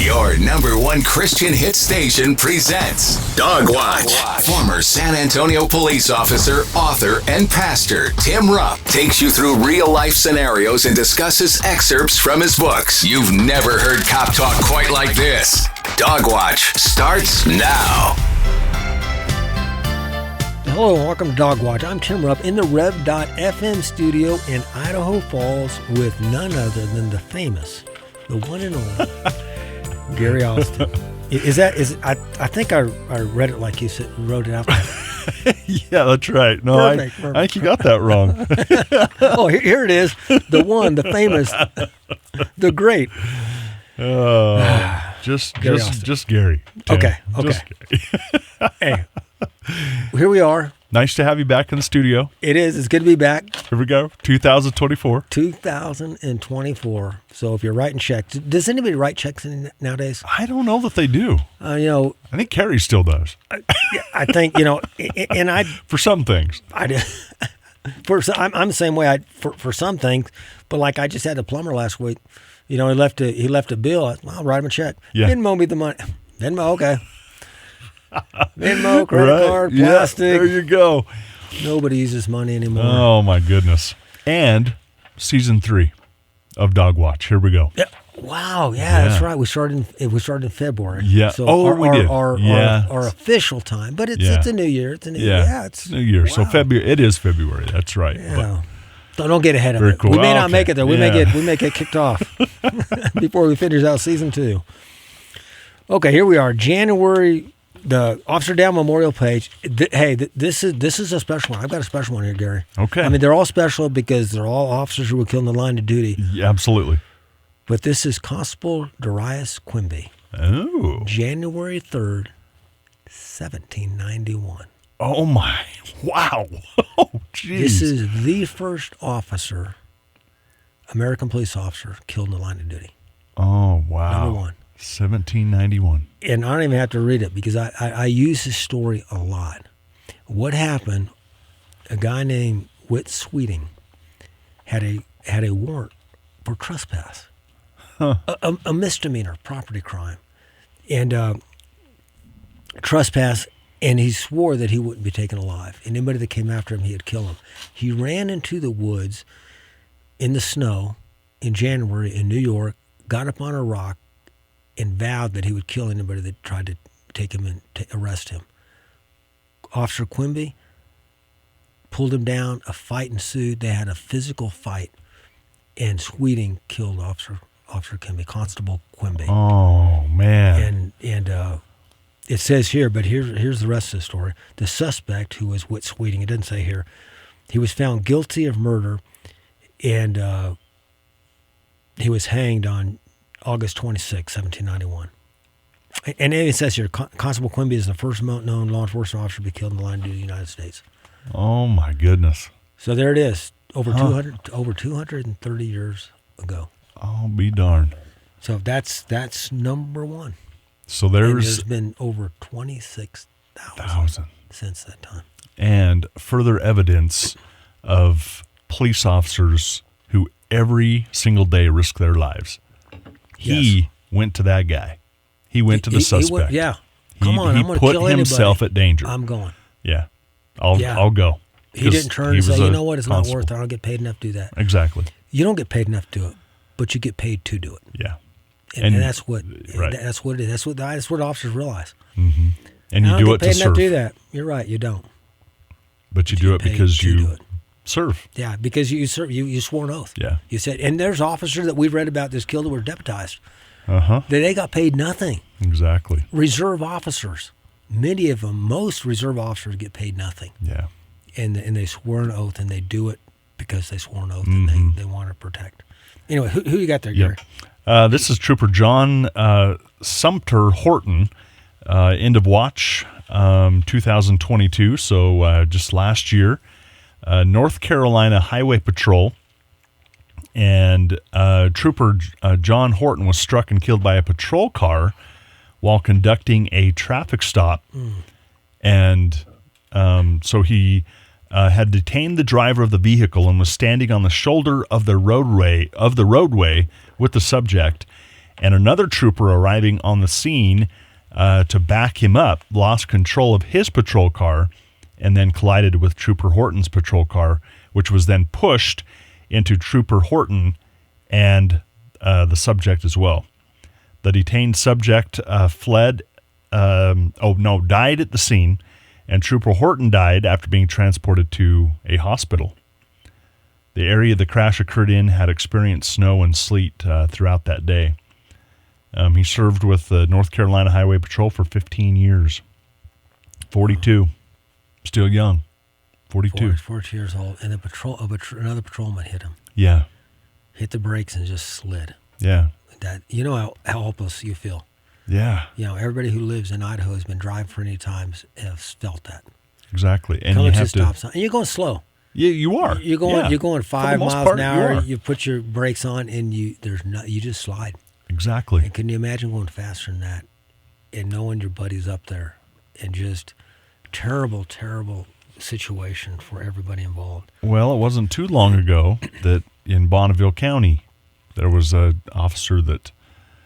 Your number one Christian hit station presents Dog Watch. Former San Antonio police officer, author, and pastor Tim Rupp takes you through real-life scenarios and discusses excerpts from his books. You've never heard cop talk quite like this. Dog Watch starts now. Hello and welcome to Dog Watch. I'm Tim Rupp in the Rev.FM studio in Idaho Falls with none other than the famous, the one and only, Gary Austin. I think I read it like you wrote it out. Yeah, that's right. No, perfect. I think you got that wrong. Oh, here it is. The one, the famous, the great. Just Gary. Tim. Okay. Just Gary. Hey, here we are. Nice to have you back in the studio. It is. It's good to be back. Here we go. 2024. 2024. So if you're writing checks, does anybody write checks nowadays? I don't know that they do. I think Carrie still does. I think, and I for some things. I do. I'm the same way. For some things, but like I just had a plumber last week. He left a bill. I'll write him a check. Yeah. Venmo me the money. Venmo, okay. Venmo, credit card, plastic. Yeah, there you go. Nobody uses money anymore. Oh my goodness! And season 3 of Dog Watch. Here we go. Yeah. Wow. Yeah, that's right. We started in February. Yeah. So we did. Our official time, but it's a new year. It's a new year. Yeah, it's new year. Wow. So February. It is February. That's right. Yeah. So don't get ahead of it. Cool. We may not make it there. We may get kicked off before we finish out season 2. Okay, here we are. January. The Officer Down Memorial page. This is a special one. I've got a special one here, Gary. Okay. I mean, they're all special because they're all officers who were killed in the line of duty. Yeah, absolutely. But this is Constable Darius Quimby. Oh. January 3rd, 1791. Oh, my. Wow. Oh, jeez. This is the first American police officer killed in the line of duty. Oh, wow. Number one. 1791. And I don't even have to read it because I use this story a lot. What happened, a guy named Whit Sweeting had a warrant for trespass, a misdemeanor property crime, and trespass, and he swore that he wouldn't be taken alive. Anybody that came after him, he'd kill him. He ran into the woods in the snow in January in New York, got up on a rock, and vowed that he would kill anybody that tried to take him and arrest him. Officer Quimby pulled him down. A fight ensued. They had a physical fight, and Sweeting killed Officer Quimby, Constable Quimby. Oh man! And it says here, but here's the rest of the story. The suspect, who was Whit Sweeting, it doesn't say here, he was found guilty of murder, and he was hanged on August 26, 1791. And it says here, Constable Quimby is the first known law enforcement officer to be killed in the line of duty in the United States. Oh, my goodness. So there it is, over 230 years ago. I'll be darned. So that's number one. So there's been over 26,000 since that time. And further evidence of police officers who every single day risk their lives. He went to that guy. He went to the suspect. He I'm going to put kill himself anybody. at danger. I'm going. Yeah. I'll go. He didn't turn and say, you know what, it's not worth it. I don't get paid enough to do that. Exactly. You don't get paid enough to do it, but you get paid to do it. Yeah. And that's what that's what it is. That's what officers realize. Mm-hmm. And you do it to serve. You don't get paid enough to do that. You're right, you don't. But you do it because you serve. Yeah, because you serve. You swore an oath. Yeah. You said, and there's officers that we've read about that's killed that were deputized. They got paid nothing. Exactly. Reserve officers, many of them, most reserve officers get paid nothing. Yeah. And they swore an oath, and they do it because they swore an oath and they want to protect. Anyway, who you got there, Gary? This is Trooper John Sumter Horton, end of watch, 2022, so just last year. North Carolina Highway Patrol, and Trooper John Horton was struck and killed by a patrol car while conducting a traffic stop. And so he had detained the driver of the vehicle and was standing on the shoulder of the roadway with the subject. and another trooper arriving on the scene to back him up lost control of his patrol car and then collided with Trooper Horton's patrol car, which was then pushed into Trooper Horton and the subject as well. The detained subject died at the scene, and Trooper Horton died after being transported to a hospital. The area the crash occurred in had experienced snow and sleet throughout that day. He served with the North Carolina Highway Patrol for 15 years. 42. Still young. 42. 42 years old. And another patrolman hit him. Yeah. Hit the brakes and just slid. Yeah. You know how helpless you feel. Yeah. You know, everybody who lives in Idaho has been driving for any times has felt that. Exactly. And Coming you to have stop sign. And you're going slow. Yeah, you are. You're going 5 miles an hour. You You put your brakes on and you just slide. Exactly. And can you imagine going faster than that and knowing your buddy's up there and just terrible, terrible situation for everybody involved? Well, it wasn't too long ago that in Bonneville County there was an officer that,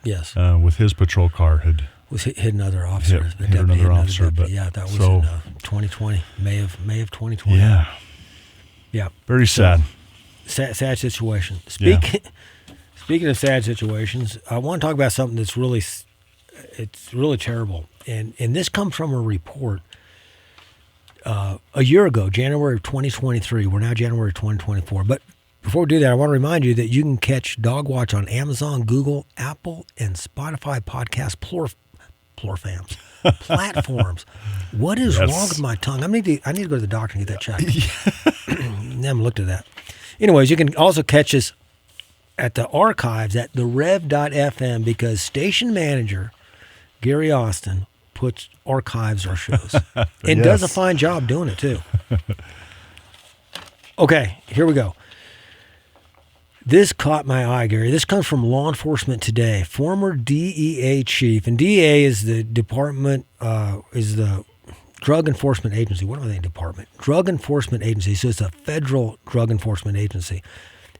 yes, with his patrol car had hit another officer. hit another officer. But yeah, that was in 2020, May of 2020. Yeah. Yeah. Very sad. Sad situation. Speaking of sad situations, I want to talk about something that's really terrible. And this comes from a report a year ago, January of 2023. We're now January 2024. But before we do that, I want to remind you that you can catch Dog Watch on Amazon, Google, Apple, and Spotify podcast platforms. What is wrong with my tongue? I need to go to the doctor and get that checked. Never looked at that. Anyways, you can also catch us at the archives at therev.fm because station manager Gary Austin archives our shows and does a fine job doing it too. Okay, here we go. This caught my eye, Gary. This comes from Law Enforcement Today. Former DEA chief, and DEA is the department, is the Drug Enforcement Agency. What am I saying, department? Drug Enforcement Agency. So it's a federal drug enforcement agency.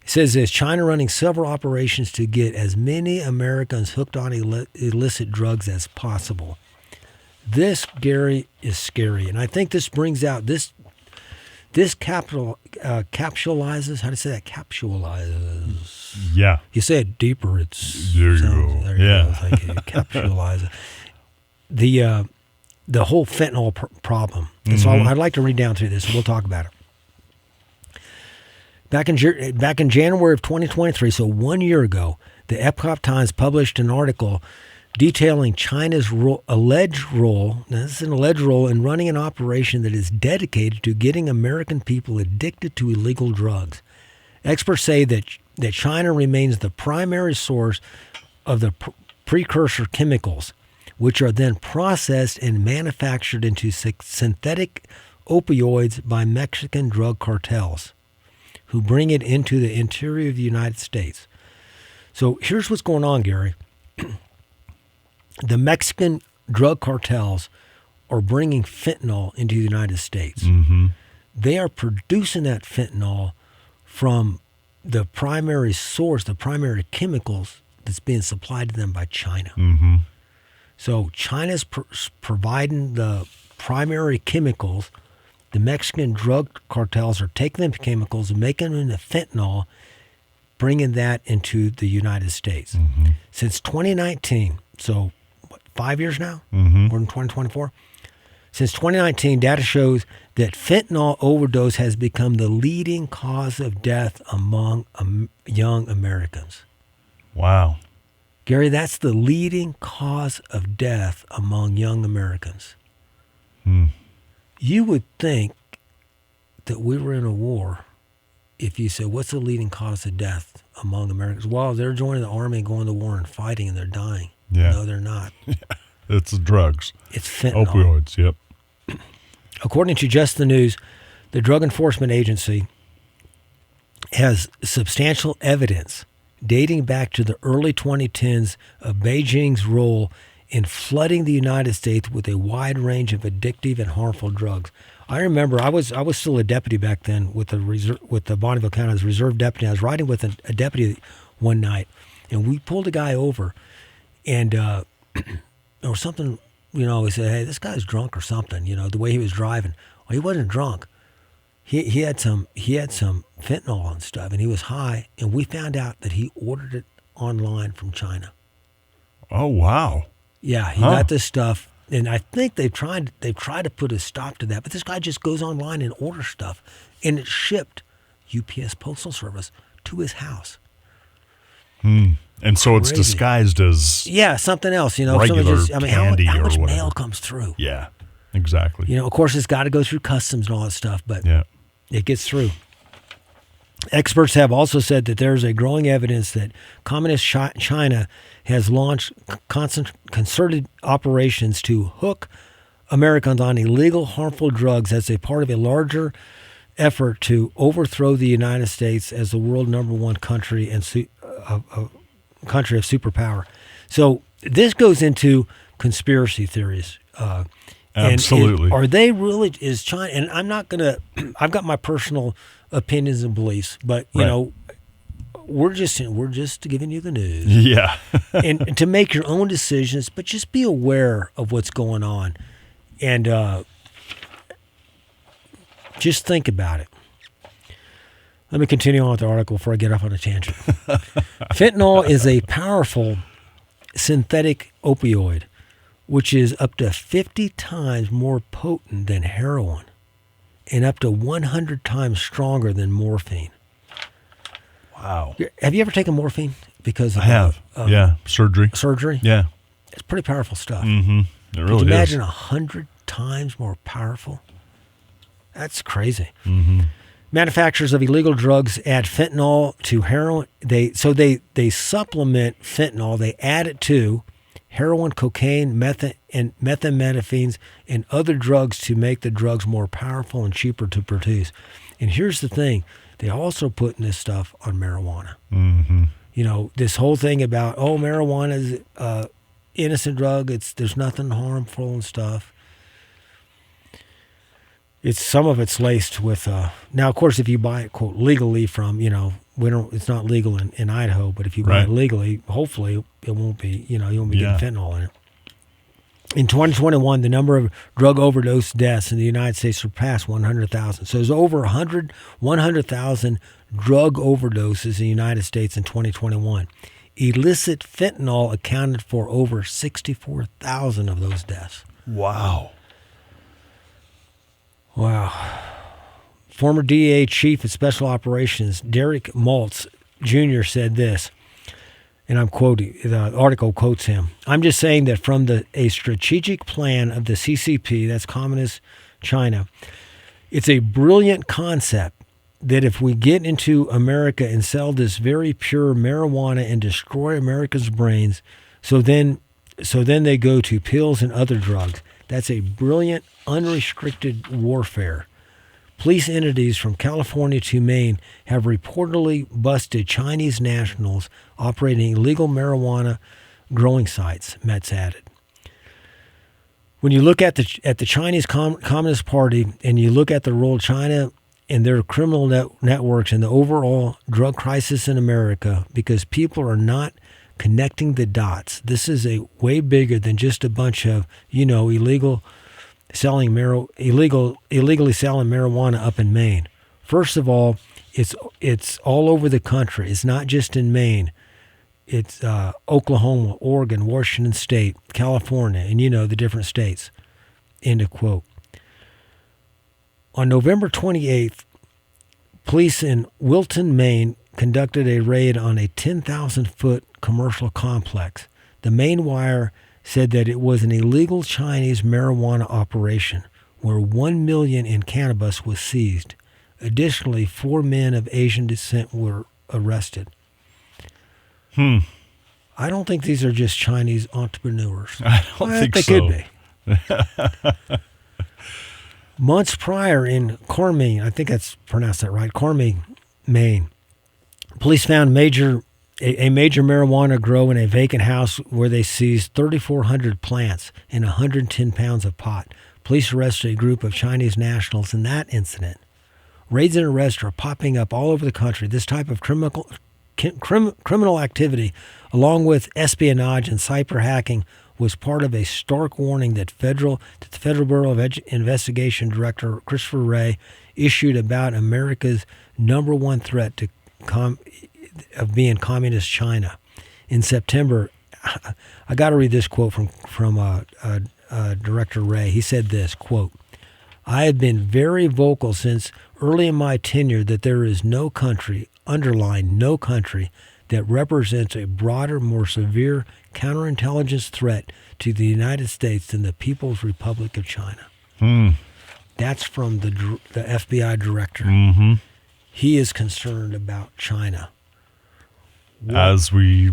It says this: China running several operations to get as many Americans hooked on illicit drugs as possible. This, Gary, is scary, and I think this brings out this capsulizes. How do you say that? Capsulizes. Yeah. You say it deeper. It's there you go. There you go. Thank you. Capsulizes. The whole fentanyl problem. And so I'd like to read down through this, and we'll talk about it. Back in January of 2023, so 1 year ago, the Epcot Times published an article detailing China's alleged role, now this is an alleged role, in running an operation that is dedicated to getting American people addicted to illegal drugs. Experts say that China remains the primary source of the precursor chemicals, which are then processed and manufactured into synthetic opioids by Mexican drug cartels, who bring it into the interior of the United States. So here's what's going on, Gary. The Mexican drug cartels are bringing fentanyl into the United States. Mm-hmm. They are producing that fentanyl from the primary source, the primary chemicals that's being supplied to them by China. Mm-hmm. So China's providing the primary chemicals. The Mexican drug cartels are taking them chemicals and making them into fentanyl, bringing that into the United States. Mm-hmm. Since 2019, so 5 years now? Mm-hmm. We're in 2024. Since 2019, data shows that fentanyl overdose has become the leading cause of death among young Americans. Wow. Gary, that's the leading cause of death among young Americans. You would think that we were in a war if you said, what's the leading cause of death among Americans? Well, they're joining the army, going to war and fighting, and they're dying. Yeah. No, they're not. It's drugs. It's fentanyl. Opioids, yep. According to Just the News, the Drug Enforcement Agency has substantial evidence dating back to the early 2010s of Beijing's role in flooding the United States with a wide range of addictive and harmful drugs. I remember I was still a deputy back then with the Bonneville County as reserve deputy. I was riding with a deputy one night, and we pulled a guy over, and or something. He said, "Hey, this guy's drunk or something." The way he was driving. Well, he wasn't drunk. He had some fentanyl and stuff, and he was high. And we found out that he ordered it online from China. Oh wow! Yeah, he got this stuff, and I think they've tried to put a stop to that. But this guy just goes online and orders stuff, and it's shipped UPS Postal Service to his house. And so it's Crazy. disguised as something else. regular candy how or much whatever. mail comes through? Yeah, exactly. Of course, it's got to go through customs and all that stuff, but it gets through. Experts have also said that there's a growing evidence that communist China has launched concerted operations to hook Americans on illegal, harmful drugs as a part of a larger effort to overthrow the United States as the world #1 country and country of superpower. So this goes into conspiracy theories. Absolutely. And are they really? Is China? And I'm not gonna. I've got my personal opinions and beliefs, but we're just giving you the news. Yeah. and to make your own decisions, but just be aware of what's going on, and just think about it. Let me continue on with the article before I get off on a tangent. Fentanyl is a powerful synthetic opioid, which is up to 50 times more potent than heroin and up to 100 times stronger than morphine. Wow. Have you ever taken morphine? Because of, I have. Surgery. Surgery? Yeah. It's pretty powerful stuff. Mm-hmm. It really Could you is. imagine 100 times more powerful? That's crazy. Mm-hmm. Manufacturers of illegal drugs add fentanyl to heroin. They supplement fentanyl. They add it to heroin, cocaine, methamphetamines, and other drugs to make the drugs more powerful and cheaper to produce. And here's the thing. They also put this stuff on marijuana. Mm-hmm. This whole thing about, marijuana is an innocent drug. There's nothing harmful and stuff. Some of it's laced with now, of course, if you buy it, quote, legally from, it's not legal in Idaho, but if you buy it legally, hopefully it won't be, you won't be getting fentanyl in it. In 2021, the number of drug overdose deaths in the United States surpassed 100,000. So there's over 100,000 drug overdoses in the United States in 2021. Illicit fentanyl accounted for over 64,000 of those deaths. Wow. Wow. Former DEA Chief of Special Operations Derek Maltz Jr. said this, and I'm quoting, the article quotes him. "I'm just saying that from a strategic plan of the CCP, that's Communist China, it's a brilliant concept that if we get into America and sell this very pure marijuana and destroy America's brains, so then they go to pills and other drugs. That's a brilliant, unrestricted warfare. Police entities from California to Maine have reportedly busted Chinese nationals operating illegal marijuana growing sites," Metz added. When you look at the Chinese Communist Party and you look at the role of China and their criminal networks and the overall drug crisis in America, because people are not connecting the dots. This is a way bigger than just a bunch of, illegally selling marijuana up in Maine. First of all, it's all over the country. It's not just in Maine. It's Oklahoma, Oregon, Washington State, California, and the different states. End of quote. On November 28th, police in Wilton, Maine, conducted a raid on a 10,000-foot commercial complex. The Maine Wire said that it was an illegal Chinese marijuana operation where $1 million in cannabis was seized. Additionally, 4 men of Asian descent were arrested. I don't think these are just Chinese entrepreneurs. I don't think they so. Could be. Months prior in Cormie, I think that's pronounced that right, Cormie, Maine, police found a major marijuana grow in a vacant house where they seized 3,400 plants and 110 pounds of pot. Police arrested a group of Chinese nationals in that incident. Raids and arrests are popping up all over the country. This type of criminal activity along with espionage and cyber hacking, was part of a stark warning that the Federal Bureau of Investigation Director Christopher Wray issued about America's number one threat of being communist China. In September, I got to read this quote from Director Wray. He said this, quote, "I have been very vocal since early in my tenure that there is no country, underline no country, that represents a broader, more severe counterintelligence threat to the United States than the People's Republic of China." That's from the FBI director. Mm-hmm. He is concerned about China. As we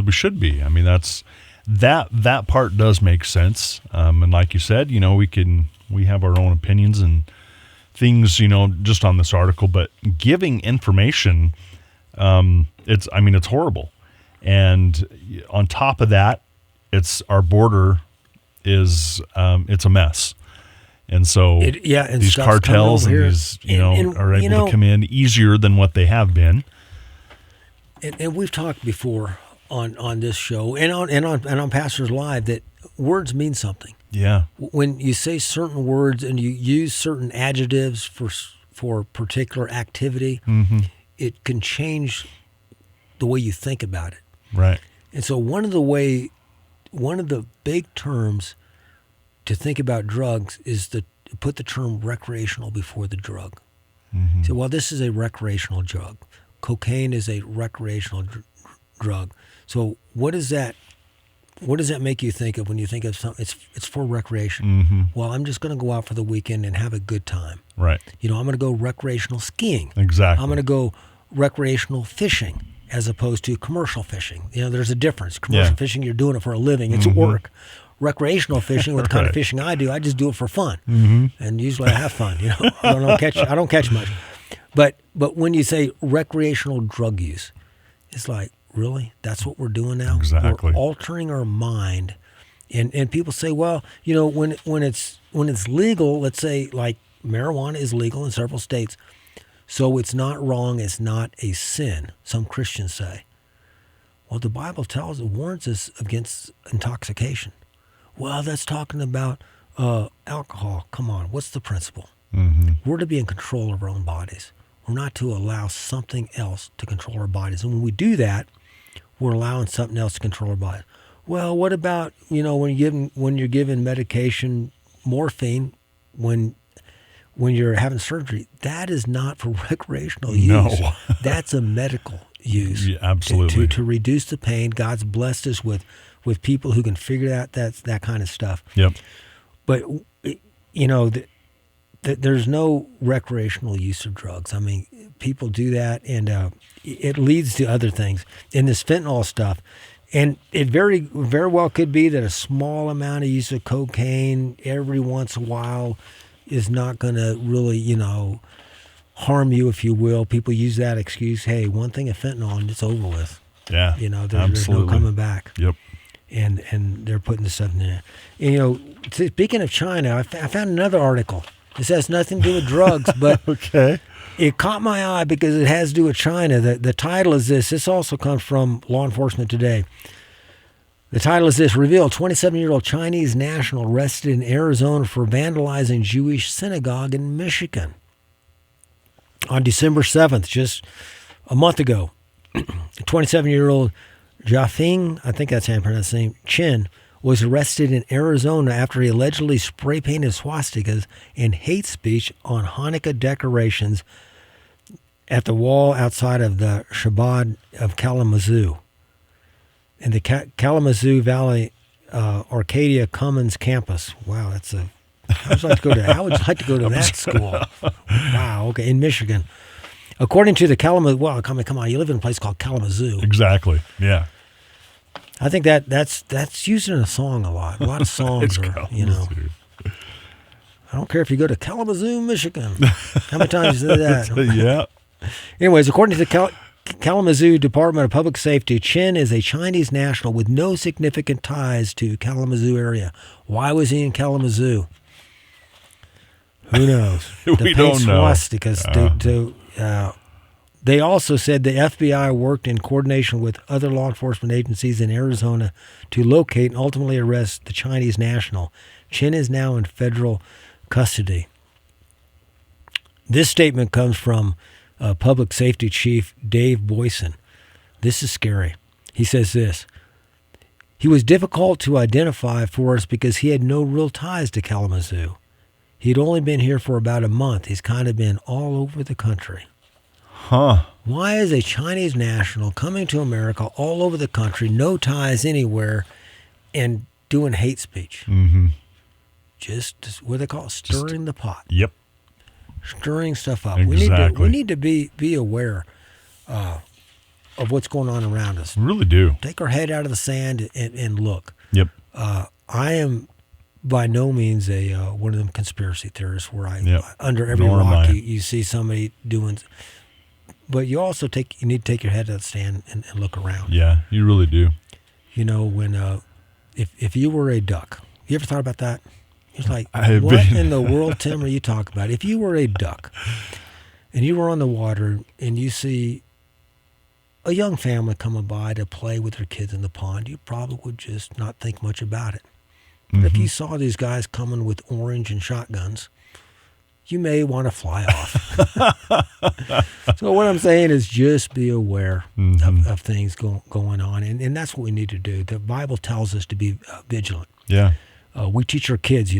should be. I mean, that part does make sense. And like you said, we have our own opinions and things, just on this article, but giving information, it's horrible. And on top of that, our border is, it's a mess. And so these cartels and these, are able to come in easier than what they have been. And we've talked before on this show and on Pastors Live that words mean something. Yeah. When you say certain words and you use certain adjectives for particular activity, mm-hmm. it can change the way you think about it. Right. And so one of the big terms to think about drugs is to put the term recreational before the drug. Mm-hmm. So, well, this is a recreational drug. Cocaine is a recreational drug. So what does that make you think of when you think of something? It's for recreation. Mm-hmm. Well, I'm just going to go out for the weekend and have a good time. Right. I'm going to go recreational skiing. Exactly. I'm going to go recreational fishing as opposed to commercial fishing. There's a difference. Commercial fishing, you're doing it for a living. It's mm-hmm. work. Recreational fishing, with the kind of fishing I do, I just do it for fun. Mm-hmm. And usually I have fun. I don't catch much. But when you say recreational drug use, it's like, really? That's what we're doing now? Exactly. We're altering our mind. And people say, well, when it's legal, let's say like marijuana is legal in several states, so it's not wrong, it's not a sin, some Christians say. Well, the Bible warns us against intoxication. Well, that's talking about alcohol. Come on, what's the principle? Mm-hmm. We're to be in control of our own bodies. We're not to allow something else to control our bodies. And when we do that, we're allowing something else to control our bodies. Well, what about, when you're given medication, morphine, when you're having surgery? That is not for recreational use. No. That's a medical use. Yeah, absolutely. To reduce the pain. God's blessed us with people who can figure out that kind of stuff. Yep. But, there's no recreational use of drugs. I mean, people do that, and it leads to other things. In this fentanyl stuff, and it very, very well could be that a small amount of use of cocaine every once in a while is not going to really, harm you, if you will. People use that excuse, hey, one thing of fentanyl and it's over with. Yeah, there's no coming back. Yep. And they're putting this stuff in there. And, speaking of China, I found another article. This has nothing to do with drugs, but okay. It caught my eye because it has to do with China. The title is this. This also comes from Law Enforcement Today. The title is this: revealed 27-year-old Chinese national arrested in Arizona for vandalizing Jewish synagogue in Michigan. On December 7th, just a month ago, 27-year-old Jiafeng, I think that's how you pronounce his name, Chen, was arrested in Arizona after he allegedly spray-painted swastikas and hate speech on Hanukkah decorations at the wall outside of the Shabbat of Kalamazoo. In the Kalamazoo Valley Arcadia Commons campus. Wow, how would you like to go to that school? Wow, okay, in Michigan. According to the Kalamazoo, well, come on, you live in a place called Kalamazoo. Exactly, yeah. I think that's used in a song a lot. A lot of songs are, I don't care if you go to Kalamazoo, Michigan. How many times you say that? Yeah. Anyways, according to the Kalamazoo Department of Public Safety, Chen is a Chinese national with no significant ties to Kalamazoo area. Why was he in Kalamazoo? Who knows? We don't know. Swastikas They also said the FBI worked in coordination with other law enforcement agencies in Arizona to locate and ultimately arrest the Chinese national. Chen is now in federal custody. This statement comes from Public Safety Chief Dave Boyson. This is scary. He says this: he was difficult to identify for us because he had no real ties to Kalamazoo. He'd only been here for about a month. He's kind of been all over the country. Huh. Why is a Chinese national coming to America all over the country, no ties anywhere, and doing hate speech? Mm-hmm. Just what they call it, stirring the pot. Yep. Stirring stuff up. Exactly. We need to be aware of what's going on around us. We really do. Take our head out of the sand and look. Yep. I am by no means a one of them conspiracy theorists where under every Nor am rock I. you see somebody doing. But you also need to take your head out of the stand and look around. Yeah, you really do. You know, when if you were a duck, you ever thought about that? It's like, I've what been- in the world, Tim, are you talking about? If you were a duck and you were on the water and you see a young family coming by to play with their kids in the pond, you probably would just not think much about it. But if you saw these guys coming with orange and shotguns, you may want to fly off. So what I'm saying is just be aware of things going on. And that's what we need to do. The Bible tells us to be vigilant. Yeah. We teach our kids,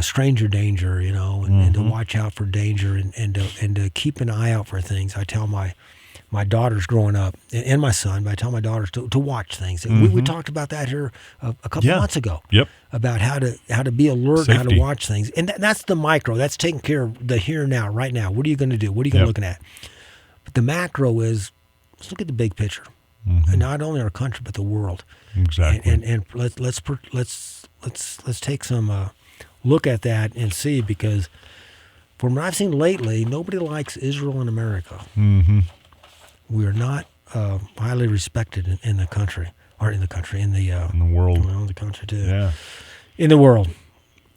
stranger danger, and to watch out for danger and to keep an eye out for things. I tell my daughters growing up, and my son, but I tell my daughters to watch things. We talked about that here a couple months ago. Yep. About how to be alert, Safety. how to watch things, and that's the micro. That's taking care of the here and now, right now. What are you going to do? What are you going to looking at? But the macro is, let's look at the big picture, and not only our country but the world. Exactly. And let's take some look at that and see, because from what I've seen lately, nobody likes Israel and America. Mm-hmm. We are not highly respected in the country, or in the country, in the world. well, the country too. Yeah. In the world.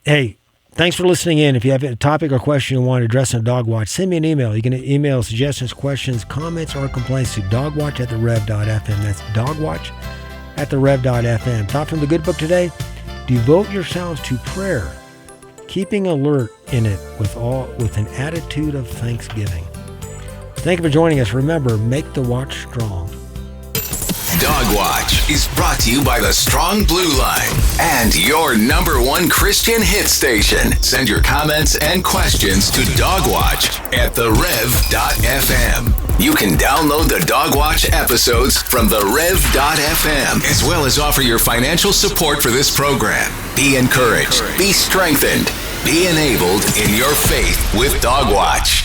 Hey, thanks for listening in. If you have a topic or question you want to address on Dog Watch, send me an email. You can email suggestions, questions, comments, or complaints to dogwatch@therev.fm. That's dogwatch@therev.fm. Thought from the good book today: devote yourselves to prayer, keeping alert in it with an attitude of thanksgiving. Thank you for joining us. Remember, make the watch strong. Dog Watch is brought to you by the Strong Blue Line and your #1 Christian hit station. Send your comments and questions to dogwatch@therev.fm. You can download the Dog Watch episodes from therev.fm, as well as offer your financial support for this program. Be encouraged, be strengthened, be enabled in your faith with Dog Watch.